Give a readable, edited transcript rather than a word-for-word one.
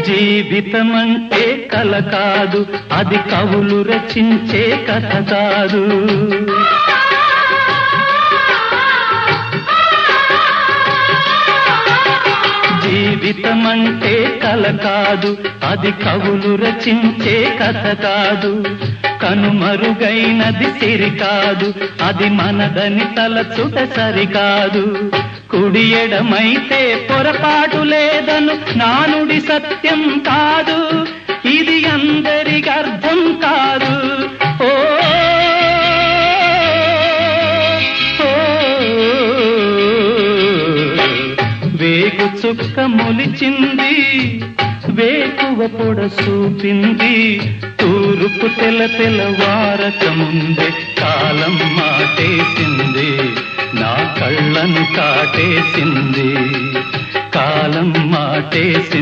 జీవితమంటే కల కాదు, అది కవులు రచించే కథ కాదు. జీవితమంటే కల కాదు, అది కవులు రచించే కథ కాదు. కనుమరుగైనది సిరి కాదు, అది మనదని తలచుట సరికాదు. కుడి ఎడమైతే పొరపాటు లేదను నానుడి సత్యం కాదు, ఇది అందరికి అర్థం కాదు. ఓ వేగు చుక్క మొలిచింది, వేకువ పొడ చూపింది. తూర్పు తెల్లవారక ముందే కాలం మాటేసింది, నా కళ్ళను కాటేసింది, కాలం మాటేసింది.